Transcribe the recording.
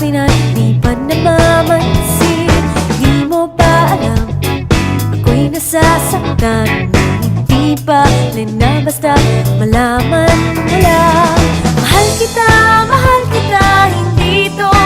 akin ay di pa namamansin. Di mo ba alam, ako'y nasasaktan, hindi pa rin na basta malaman mo lang. Mahal kita, hindi to